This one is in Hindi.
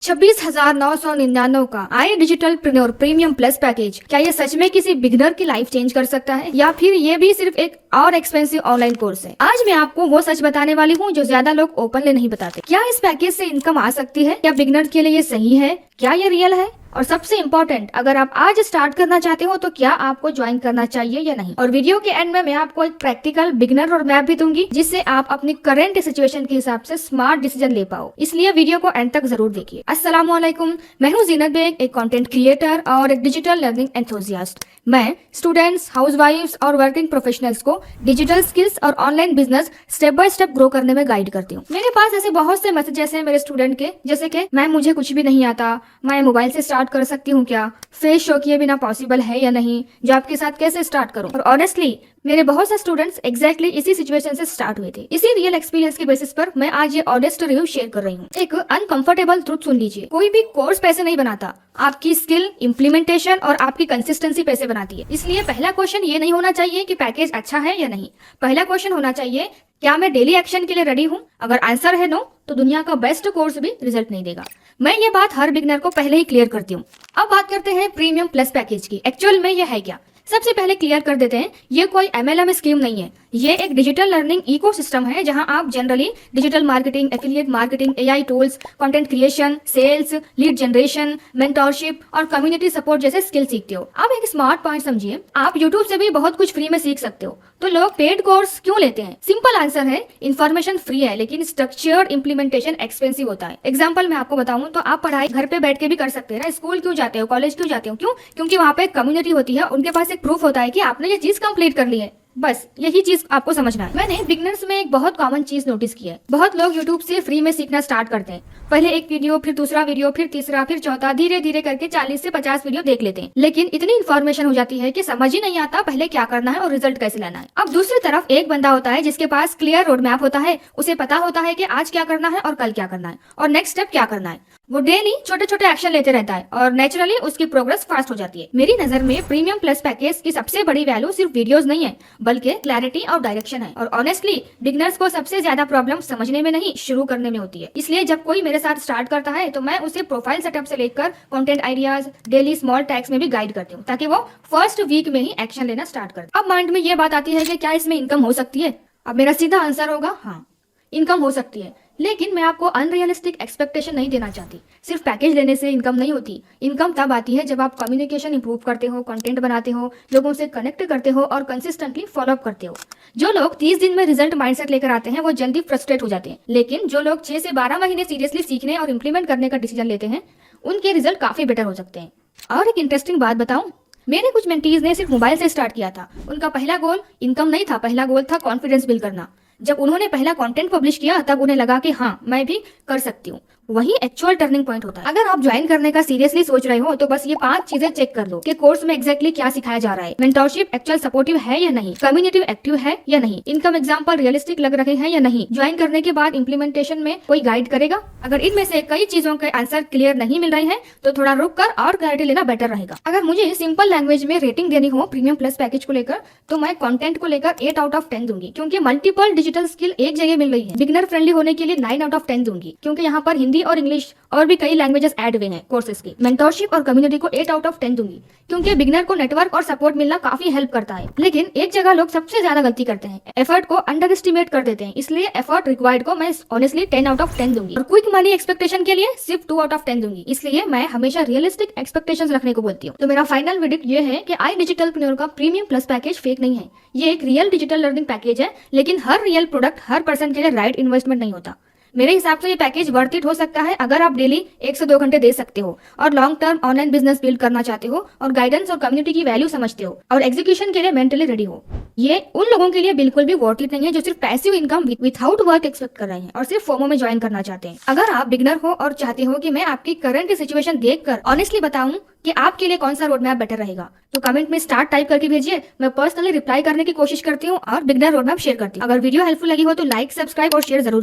26,999 का आई डिजिटल प्रेन्योर प्रीमियम प्लस पैकेज, क्या ये सच में किसी बिगनर की लाइफ चेंज कर सकता है या फिर ये भी सिर्फ एक और एक्सपेंसिव ऑनलाइन कोर्स है? आज मैं आपको वो सच बताने वाली हूँ जो ज्यादा लोग ओपनली नहीं बताते। क्या इस पैकेज से इनकम आ सकती है? क्या बिगनर के लिए ये सही है? क्या ये रियल है? और सबसे इम्पोर्टेंट, अगर आप आज स्टार्ट करना चाहते हो तो क्या आपको ज्वाइन करना चाहिए या नहीं। और वीडियो के एंड में मैं आपको एक प्रैक्टिकल बिगनर और मैप भी दूंगी जिससे आप अपनी करंट सिचुएशन के हिसाब से स्मार्ट डिसीजन ले पाओ। इसलिए वीडियो को एंड तक जरूर देखिए। अस्सलामुअलैकुम, मैं हूँ जीनत बेग, एक कंटेंट क्रिएटर और एक डिजिटल लर्निंग एंथुसियास्ट। मैं स्टूडेंट्स, हाउसवाइफ्स और वर्किंग प्रोफेशनल्स को डिजिटल स्किल्स और online business step by step grow करने में गाइड करती हूँ। मेरे पास ऐसे बहुत से मैसेजेस हैं मेरे स्टूडेंट के, जैसे कि मैम मुझे कुछ भी नहीं आता, मैं मोबाइल से स्टार्ट कर सकती हूँ क्या, फेस शो किए बिना पॉसिबल है या नहीं, जॉब के साथ कैसे स्टार्ट करूँ। और ऑनेस्टली मेरे बहुत से स्टूडेंट्स एग्जैक्टली इसी सिचुएशन से स्टार्ट हुए थे। इसी रियल एक्सपीरियंस के बेसिस पर मैं आज ये ऑनेस्ट रिव्यू शेयर कर रही हूँ। एक अनकंफर्टेबल ट्रुथ सुन लीजिए, कोई भी कोर्स पैसे नहीं बनाता, आपकी स्किल, इम्प्लीमेंटेशन और आपकी कंसिस्टेंसी पैसे बनाती है। इसलिए पहला क्वेश्चन ये नहीं होना चाहिए कि पैकेज अच्छा है या नहीं, पहला क्वेश्चन होना चाहिए क्या मैं डेली एक्शन के लिए रेडी हूँ। अगर आंसर है नो, तो दुनिया का बेस्ट कोर्स भी रिजल्ट नहीं देगा। मैं ये बात हर बिगनर को पहले ही क्लियर करती हूँ। अब बात करते हैं प्रीमियम प्लस पैकेज की। एक्चुअल में ये है क्या, सबसे पहले क्लियर कर देते हैं, ये कोई MLM स्कीम नहीं है। ये एक डिजिटल लर्निंग इकोसिस्टम है जहां आप generally digital marketing, affiliate marketing, AI tools, content creation, sales, lead generation, mentorship और कम्युनिटी सपोर्ट जैसे स्किल सीखते हो। आप एक स्मार्ट पॉइंट समझिए, आप यूट्यूब से भी बहुत कुछ फ्री में सीख सकते हो, तो लोग पेड कोर्स क्यों लेते हैं? सिंपल आंसर है, इन्फॉर्मेशन फ्री है लेकिन स्ट्रक्चर्ड इम्प्लीमेंटेशन एक्सपेंसिव होता है। एग्जाम्पल मैं आपको बताऊं तो आप पढ़ाई घर पे बैठ के भी कर सकते हैं ना। स्कूल क्यों जाते हो, कॉलेज क्यों जाते हो? क्यों? क्योंकि वहाँ पे एक कम्युनिटी होती है, उनके पास एक प्रूफ होता है कि आपने ये चीज कंप्लीट कर ली है। बस यही चीज आपको समझना है। मैंने बिगनर्स में एक बहुत कॉमन चीज नोटिस की है, बहुत लोग यूट्यूब से फ्री में सीखना स्टार्ट करते हैं। पहले एक वीडियो, फिर दूसरा वीडियो, फिर तीसरा, फिर चौथा, धीरे धीरे करके 40 से 50 वीडियो देख लेते हैं। लेकिन इतनी इन्फॉर्मेशन हो जाती है कि समझ ही नहीं आता पहले क्या करना है और रिजल्ट कैसे लाना है। अब दूसरी तरफ एक बंदा होता है जिसके पास क्लियर रोड मैप होता है, उसे पता होता है कि आज क्या करना है और कल क्या करना है और नेक्स्ट स्टेप क्या करना है। वो डेली छोटे छोटे एक्शन लेते रहता है और नेचुरली उसकी प्रोग्रेस फास्ट हो जाती है। मेरी नजर में प्रीमियम प्लस पैकेज की सबसे बड़ी वैल्यू सिर्फ वीडियोस नहीं है, बल्कि क्लैरिटी और डायरेक्शन है। और ऑनेस्टली बिगनर्स को सबसे ज्यादा प्रॉब्लम समझने में नहीं, शुरू करने में होती है। इसलिए जब कोई मेरे साथ स्टार्ट करता है तो मैं उसे प्रोफाइल सेटअप से लेकर content ideas, daily small tags में भी गाइड करती हूँ, ताकि वो फर्स्ट वीक में ही एक्शन लेना स्टार्ट कर। अब माइंड में ये बात आती है कि क्या इसमें इनकम हो सकती है? अब मेरा सीधा आंसर होगा हाँ, इनकम हो सकती है, लेकिन मैं आपको अनरियलिस्टिक एक्सपेक्टेशन नहीं देना चाहती। सिर्फ पैकेज लेने से इनकम नहीं होती। इनकम तब आती है जब आप कम्युनिकेशन इंप्रूव करते हो, कंटेंट बनाते हो, लोगों से कनेक्ट करते हो और कंसिस्टेंटली फॉलो अप करते हो। जो लोग 30 दिन में रिजल्ट माइंडसेट लेकर आते हैं वो जल्दी फ्रस्ट्रेट हो जाते हैं, लेकिन जो लोग 6 से 12 महीने सीरियसली सीखने और इम्प्लीमेंट करने का डिसीजन लेते हैं, उनके रिजल्ट काफी बेटर हो सकते हैं। और एक इंटरेस्टिंग बात बताऊं, मेरे कुछ मेंटीज ने सिर्फ मोबाइल से स्टार्ट किया था। उनका पहला गोल इनकम नहीं था, पहला गोल था कॉन्फिडेंस बिल्ड करना। जब उन्होंने पहला कंटेंट पब्लिश किया तब उन्हें लगा कि हाँ मैं भी कर सकती हूँ। वही एक्चुअल टर्निंग पॉइंट होता है। अगर आप ज्वाइन करने का सीरियसली सोच रहे हो तो बस ये 5 चीजें चेक कर लो कि कोर्स में एग्जैक्टली क्या सिखाया जा रहा है, मेंटरशिप एक्चुअल सपोर्टिव है या नहीं, कम्युनिटी एक्टिव है या नहीं, इनकम एग्जांपल रियलिस्टिक लग रहे हैं या नहीं, ज्वाइन करने के बाद इम्प्लीमेंटेशन में कोई गाइड करेगा। अगर इनमें से कई चीजों के आंसर क्लियर नहीं मिल रहे हैं तो थोड़ा रुक कर और क्लैरिटी लेना बेटर रहेगा। अगर मुझे सिंपल लैंग्वेज में रेटिंग देनी हो प्रीमियम प्लस पैकेज को लेकर, तो मैं कंटेंट को लेकर 8 आउट ऑफ 10 दूंगी, क्योंकि मल्टीपल डिजिटल स्किल एक जगह मिल रही है। बिगनर फ्रेंडली होने के लिए 9 आउट ऑफ 10 दूंगी, क्योंकि यहाँ पर हिंदी और इंग्लिश और भी कई लैंग्वेजेस ऐड हुए हैं कोर्सेज की। मेंटरशिप और कम्युनिटी को 8 आउट ऑफ 10 दूंगी, क्योंकि बिगनर को नेटवर्क और सपोर्ट मिलना काफी हेल्प करता है। लेकिन एक जगह लोग सबसे ज्यादा गलती करते हैं, एफर्ट को अंडर एस्टिमेट कर देते हैं। इसलिए एफर्ट रिक्वायर्ड को मैं ऑनेस्टली 10 आउट ऑफ 10 दूंगी। और क्विक मनी एक्सपेक्टेशन के लिए सिर्फ 2 आउट ऑफ 10 दूंगी। इसलिए मैं हमेशा रियलिस्टिक एक्सपेक्टेशंस रखने को बोलती हूँ। तो मेरा फाइनल वर्डिक्ट ये है कि आई डिजिटल प्रेन्योर का प्रीमियम प्लस पैकेज फेक नहीं है। ये एक रियल डिजिटल लर्निंग पैकेज है, लेकिन हर रियल प्रोडक्ट हर पर्सन के लिए राइट इन्वेस्टमेंट नहीं होता। मेरे हिसाब से ये पैकेज वर्थ इट हो सकता है अगर आप डेली 1 से 2 घंटे दे सकते हो और long term online business build करना चाहते हो और गाइडेंस और कम्युनिटी की वैल्यू समझते हो और एग्जीक्यूशन के लिए मेंटली रेडी हो। ये उन लोगों के लिए बिल्कुल भी वर्थ इट नहीं है जो सिर्फ passive income without work expect कर रहे हैं और सिर्फ फोमो में ज्वाइन करना चाहते हैं। अगर आप बिगनर हो और चाहते हो कि मैं आपकी करंट सिचुएशन देखकर ऑनेस्टली बताऊं कि आपके लिए कौन सा रोड मैप बेटर रहेगा, तो कमेंट में स्टार्ट टाइप करके भेजिए। मैं पर्सनली रिप्लाई करने की कोशिश करती हूँ और बिगनर रोड मैप शेयर करती हूँ। अगर वीडियो हेल्पफुल लगी हो तो लाइक, सब्सक्राइब और शेयर जरूर।